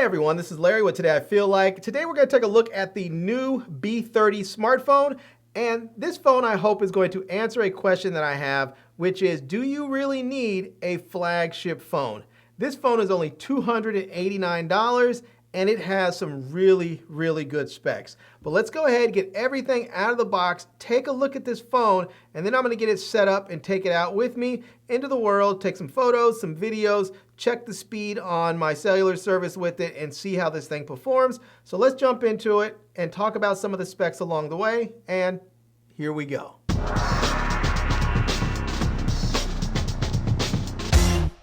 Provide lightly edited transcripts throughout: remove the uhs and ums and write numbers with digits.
everyone, this is Larry with Today I Feel Like. Today we're going to take a look at the Nuu B30 smartphone, and this phone I hope is going to answer a question that I have, which is, do you really need a flagship phone? This phone is only $289 and it has some really good specs. But let's go ahead and get everything out of the box, take a look at this phone, and then I'm going to get it set up and take it out with me into the world, take some photos, some videos, check the speed on my cellular service with it, and see how this thing performs. So let's jump into it and talk about some of the specs along the way, and here we go.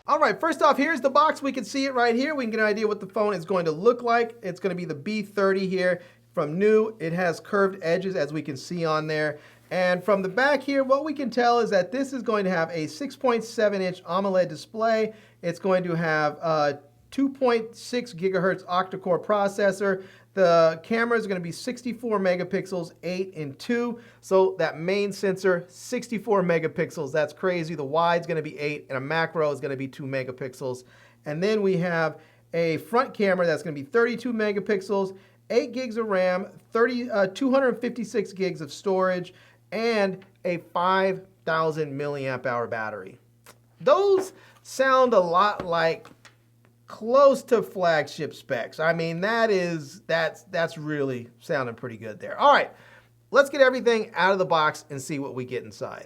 All right, first off, here's the box. We can see it right here. We can get an idea what the phone is going to look like. It's going to be the B30 here from Nuu. It has curved edges, as we can see on there. And from the back here, what we can tell is that this is going to have a 6.7-inch AMOLED display. It's going to have a 2.6 gigahertz octa-core processor. The camera is going to be 64 megapixels, 8 and 2. So that main sensor, 64 megapixels. That's crazy. The wide's going to be 8, and a macro is going to be 2 megapixels. And then we have a front camera that's going to be 32 megapixels, 8 gigs of RAM, 256 gigs of storage, and a 5,000 milliamp hour battery. Those sound a lot like close to flagship specs. I mean, that's really sounding pretty good there. All right, let's get everything out of the box and see what we get inside.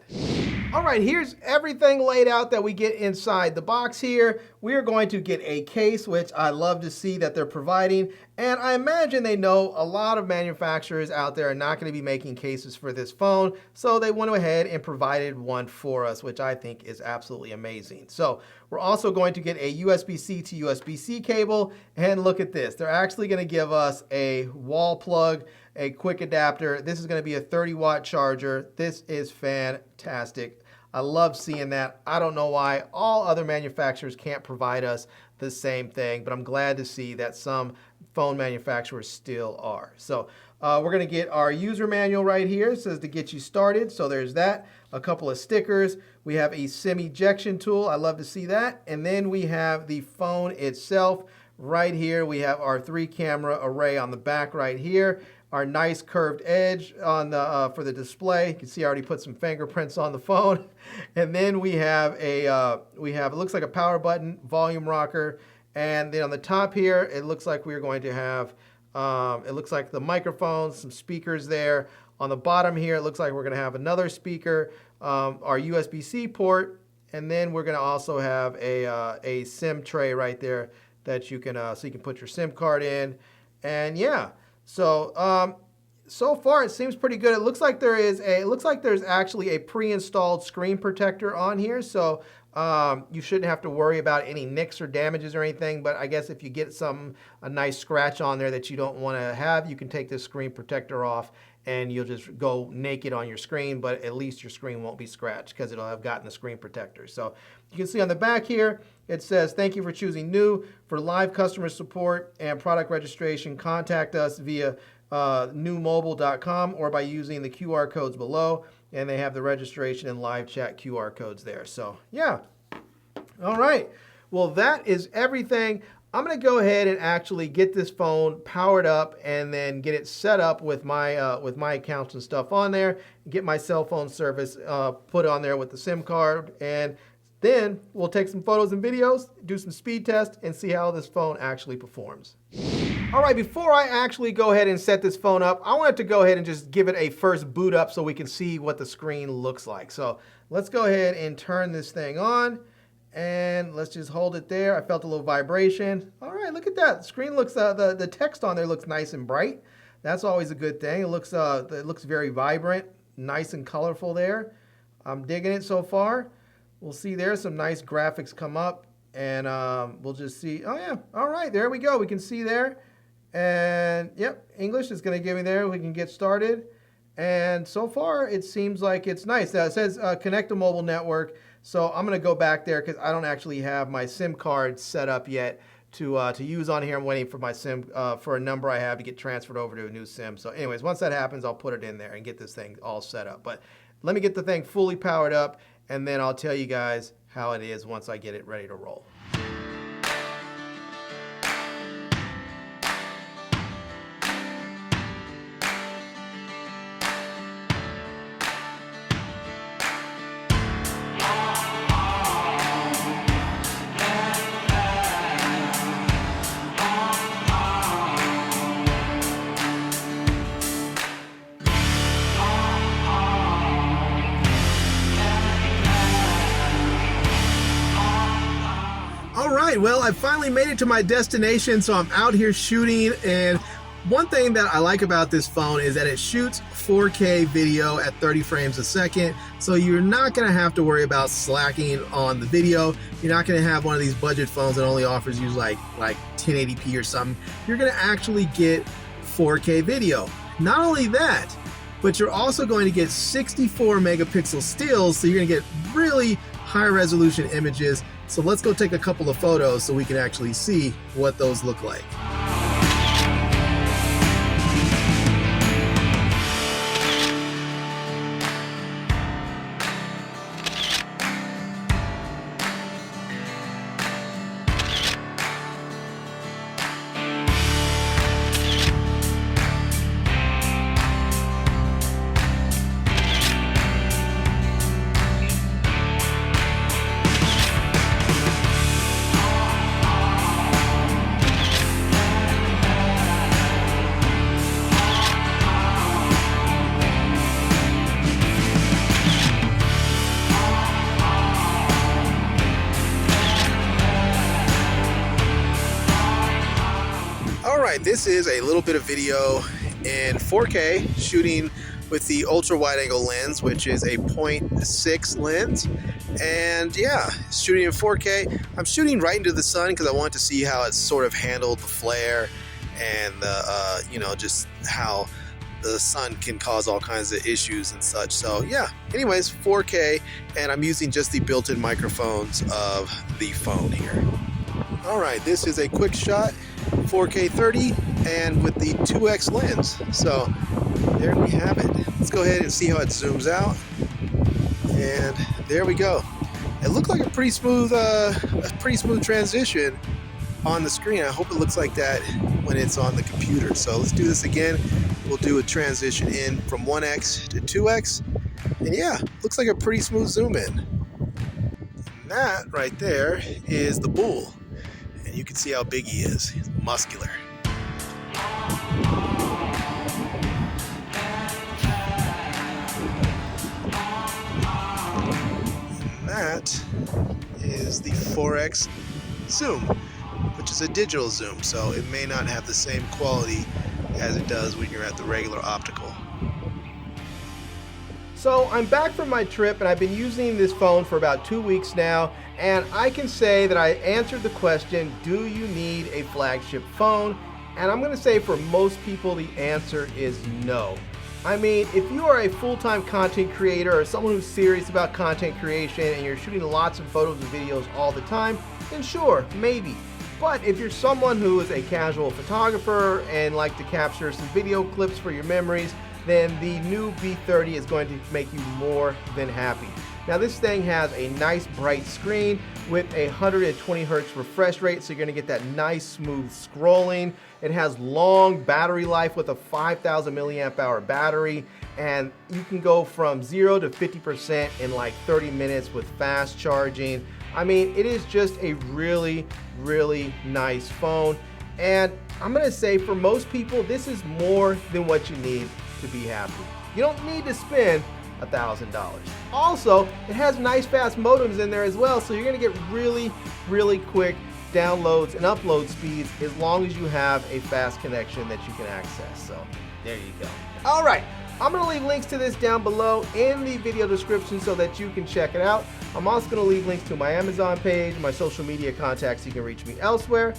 All right, here's everything laid out that we get inside the box here. We are going to get a case, which I love to see that they're providing. And I imagine they know a lot of manufacturers out there are not going to be making cases for this phone. So they went ahead and provided one for us, which I think is absolutely amazing. So we're also going to get a USB-C to USB-C cable. And look at this. They're actually going to give us a wall plug, a quick adapter. This is going to be a 30-watt charger. This is fantastic. I love seeing that. I don't know why all other manufacturers can't provide us the same thing, but I'm glad to see that some phone manufacturers still are. So we're going to get our user manual right here. It says to get you started. So there's that. A couple of stickers. We have a SIM ejection tool. I love to see that. And then we have the phone itself right here. We have our 3-camera array on the back right here. Our nice curved edge on the for the display. You can see I already put some fingerprints on the phone. And then we have it looks like a power button, volume rocker, and then on the top here it looks like we're going to have it looks like the microphones, some speakers there. On the bottom here it looks like we're going to have another speaker, our USB-C port, and then we're going to also have a SIM tray right there that you can so you can put your SIM card in. And yeah. So, so far it seems pretty good. It looks like there's actually a pre-installed screen protector on here. So, you shouldn't have to worry about any nicks or damages or anything. But I guess if you get a nice scratch on there that you don't want to have, you can take this screen protector off and you'll just go naked on your screen, but at least your screen won't be scratched because it'll have gotten the screen protector. So you can see on the back here, it says, thank you for choosing Nuu. For live customer support and product registration, contact us via nuumobile.com or by using the QR codes below. And they have the registration and live chat QR codes there. So yeah. All right. Well, that is everything. I'm going to go ahead and actually get this phone powered up and then get it set up with my accounts and stuff on there, get my cell phone service put on there with the SIM card, and then we'll take some photos and videos, do some speed tests, and see how this phone actually performs. All right, before I actually go ahead and set this phone up, I wanted to go ahead and just give it a first boot up so we can see what the screen looks like. So let's go ahead and turn this thing on. And let's just hold it there. I felt a little vibration. All right, look at that. The screen looks, the text on there looks nice and bright. That's always a good thing. It looks very vibrant, nice and colorful there. I'm digging it so far. We'll see there some nice graphics come up, and we'll just see. Oh yeah, all right, there we go. We can see there. And yep, English is gonna give me there. We can get started. And so far, it seems like it's nice. It says connect to mobile network. So I'm going to go back there because I don't actually have my SIM card set up yet to use on here. I'm waiting for my SIM, for a number I have to get transferred over to a new SIM. So anyways, once that happens, I'll put it in there and get this thing all set up. But let me get the thing fully powered up, and then I'll tell you guys how it is once I get it ready to roll. right, well, I finally made it to my destination, so I'm out here shooting, and one thing that I like about this phone is that it shoots 4K video at 30 frames a second, so you're not going to have to worry about slacking on the video. You're not going to have one of these budget phones that only offers you like 1080p or something. You're going to actually get 4K video. Not only that, but you're also going to get 64 megapixel stills, so you're going to get really high resolution images. So let's go take a couple of photos so we can actually see what those look like. Alright, this is a little bit of video in 4K shooting with the ultra wide angle lens, which is a 0.6 lens. And yeah, shooting in 4K. I'm shooting right into the sun because I want to see how it's sort of handled the flare and the, you know, just how the sun can cause all kinds of issues and such. So yeah, anyways, 4K, and I'm using just the built-in microphones of the phone here. Alright, this is a quick shot, 4K 30, and with the 2x lens. So there we have it. Let's go ahead and see how it zooms out. And there we go. It looked like a pretty smooth transition on the screen. I hope it looks like that when it's on the computer. So let's do this again. We'll do a transition in from 1x to 2x. And yeah, looks like a pretty smooth zoom in. And that right there is the bull. And you can see how big he is. He's muscular. And that is the 4x zoom, which is a digital zoom, so it may not have the same quality as it does when you're at the regular optical. So I'm back from my trip, and I've been using this phone for about 2 weeks now, and I can say that I answered the question, do you need a flagship phone? And I'm going to say for most people the answer is no. I mean, if you are a full-time content creator or someone who's serious about content creation and you're shooting lots of photos and videos all the time, then sure, maybe. But if you're someone who is a casual photographer and like to capture some video clips for your memories, then the Nuu B30 is going to make you more than happy. Now this thing has a nice bright screen with a 120 Hz refresh rate, so you're going to get that nice smooth scrolling. It has long battery life with a 5,000 milliamp hour battery, and you can go from 0 to 50% in like 30 minutes with fast charging. I mean, it is just a really, really nice phone, and I'm going to say for most people this is more than what you need to be happy. You don't need to spend $1,000. Also, it has nice fast modems in there as well, so you're going to get really, really quick downloads and upload speeds as long as you have a fast connection that you can access. So there you go. All right, I'm going to leave links to this down below in the video description so that you can check it out. I'm also going to leave links to my Amazon page, my social media contacts, so you can reach me elsewhere.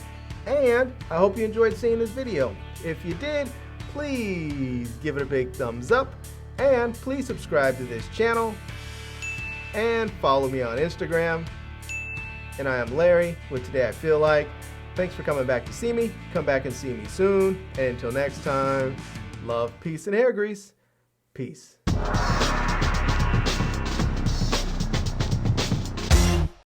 And I hope you enjoyed seeing this video. If you did, please give it a big thumbs up, and please subscribe to this channel and follow me on Instagram. And I am Larry with Today I Feel Like. Thanks for coming back to see me. Come back and see me soon. And until next time, love, peace, and hair grease. Peace.